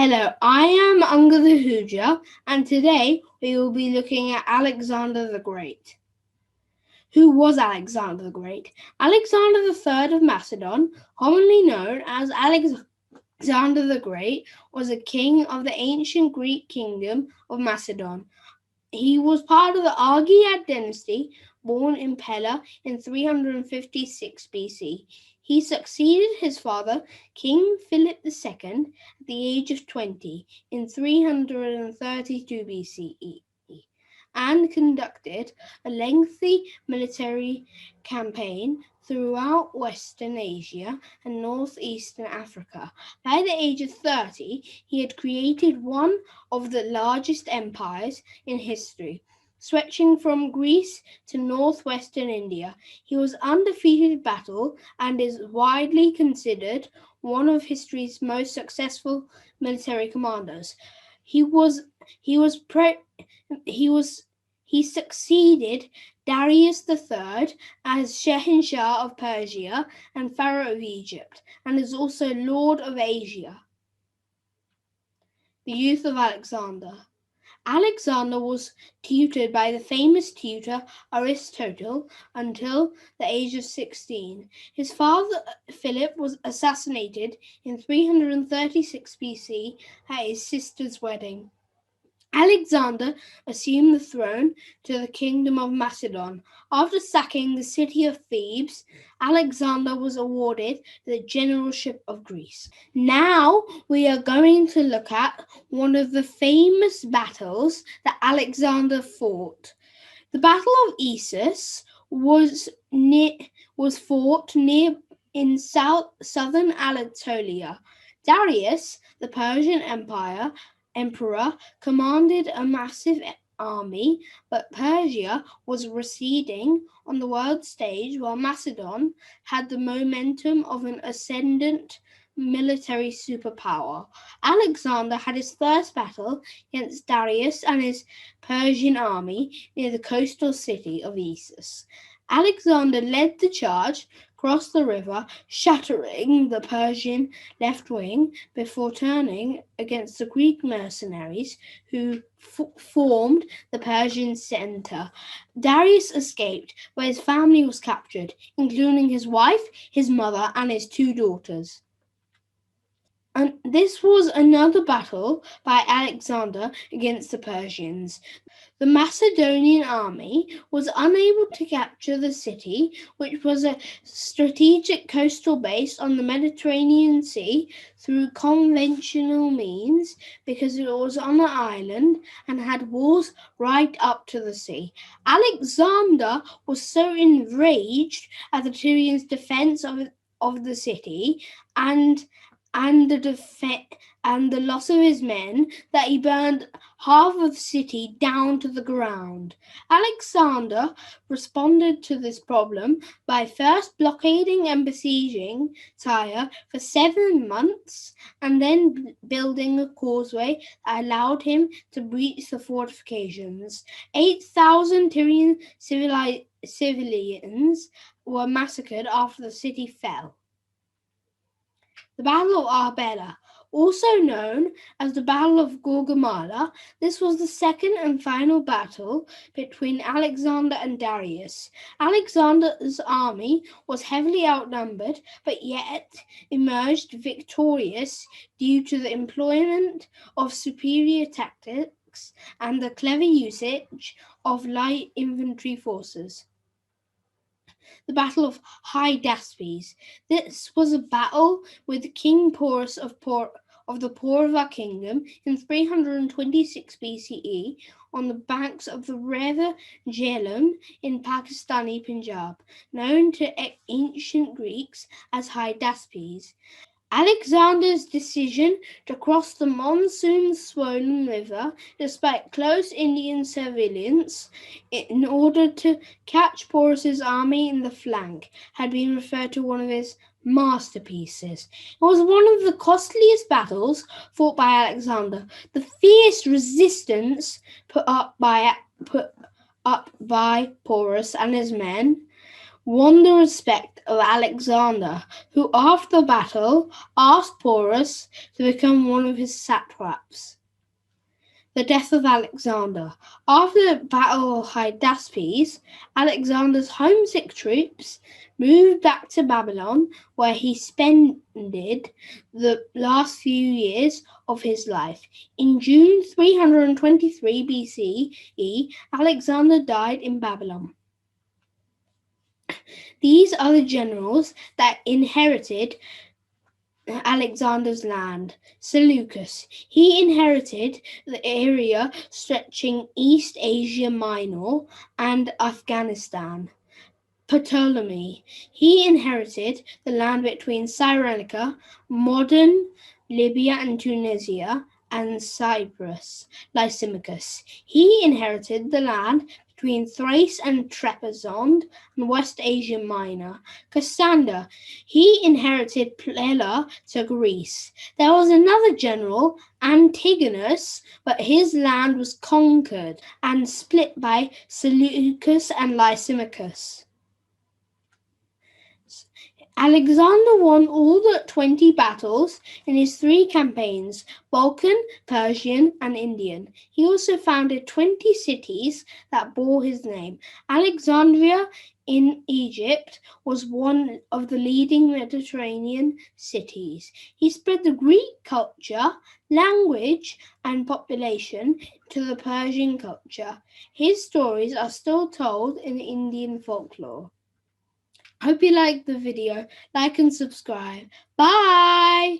Hello, I am Angad the and today we will be looking at Alexander the Great. Who was Alexander the Great? Alexander the Third of Macedon, commonly known as Alexander the Great, was a king of the ancient Greek kingdom of Macedon. He was part of the Argead dynasty, born in Pella in 356 BC. He succeeded his father, King Philip II, at the age of 20 in 332 BCE and conducted a lengthy military campaign throughout Western Asia and Northeastern Africa. By the age of 30, he had created one of the largest empires in history. Stretching from Greece to northwestern India, he was undefeated in battle and is widely considered one of history's most successful military commanders. He was he was pre- he succeeded Darius III as Shehinshah of Persia and Pharaoh of Egypt, and is also Lord of Asia. The youth of Alexander. Alexander was tutored by the famous tutor Aristotle until the age of 16. His father Philip was assassinated in 336 BC at his sister's wedding. Alexander assumed the throne to the kingdom of Macedon. After sacking the city of Thebes, Alexander was awarded the generalship of Greece. Now we are going to look at one of the famous battles that Alexander fought. The Battle of Issus was fought near in southern Anatolia. Darius, the Persian emperor, commanded a massive army, but Persia was receding on the world stage while Macedon had the momentum of an ascendant military superpower. Alexander had his first battle against Darius and his Persian army near the coastal city of Issus. Alexander led the charge, crossed the river, shattering the Persian left wing before turning against the Greek mercenaries who formed the Persian center. Darius escaped, where his family was captured, including his wife, his mother, and his two daughters. And this was another battle by Alexander against the Persians. The Macedonian army was unable to capture the city, which was a strategic coastal base on the Mediterranean Sea, through conventional means because it was on an island and had walls right up to the sea. Alexander was so enraged at the Tyrians' defense of the city and the loss of his men that he burned half of the city down to the ground. Alexander responded to this problem by first blockading and besieging Tyre for 7 months and then building a causeway that allowed him to breach the fortifications. 8,000 Tyrian civilians were massacred after the city fell. The Battle of Arbella, also known as the Battle of Gaugamela, this was the second and final battle between Alexander and Darius. Alexander's army was heavily outnumbered, but yet emerged victorious due to the employment of superior tactics and the clever usage of light infantry forces. The Battle of High Daspies. This was a battle with King Porus of the Paurva kingdom in 326 BCE on the banks of the river Jhelum in Pakistani Punjab, known to ancient Greeks as High Daspies. Alexander's decision to cross the monsoon-swollen river, despite close Indian surveillance, in order to catch Porus's army in the flank, had been referred to one of his masterpieces. It was one of the costliest battles fought by Alexander. The fierce resistance put up by Porus and his men won the respect of Alexander, who after the battle asked Porus to become one of his satraps. The death of Alexander. After the Battle of Daspies, Alexander's homesick troops moved back to Babylon, where he spent the last few years of his life. In June 323 BCE, Alexander died in Babylon. These are the generals that inherited Alexander's land. Seleucus. He inherited the area stretching East Asia Minor and Afghanistan. Ptolemy. He inherited the land between Cyrenaica, modern Libya and Tunisia, and Cyprus. Lysimachus. He inherited the land between Thrace and Trebizond and West Asia Minor. Cassander. He inherited Pella to Greece. There was another general, Antigonus, but his land was conquered and split by Seleucus and Lysimachus. Alexander won all the 20 battles in his 3 campaigns, Balkan, Persian, and Indian. He also founded 20 cities that bore his name. Alexandria in Egypt was one of the leading Mediterranean cities. He spread the Greek culture, language, and population to the Persian culture. His stories are still told in Indian folklore. Hope you liked the video. Like and subscribe. Bye!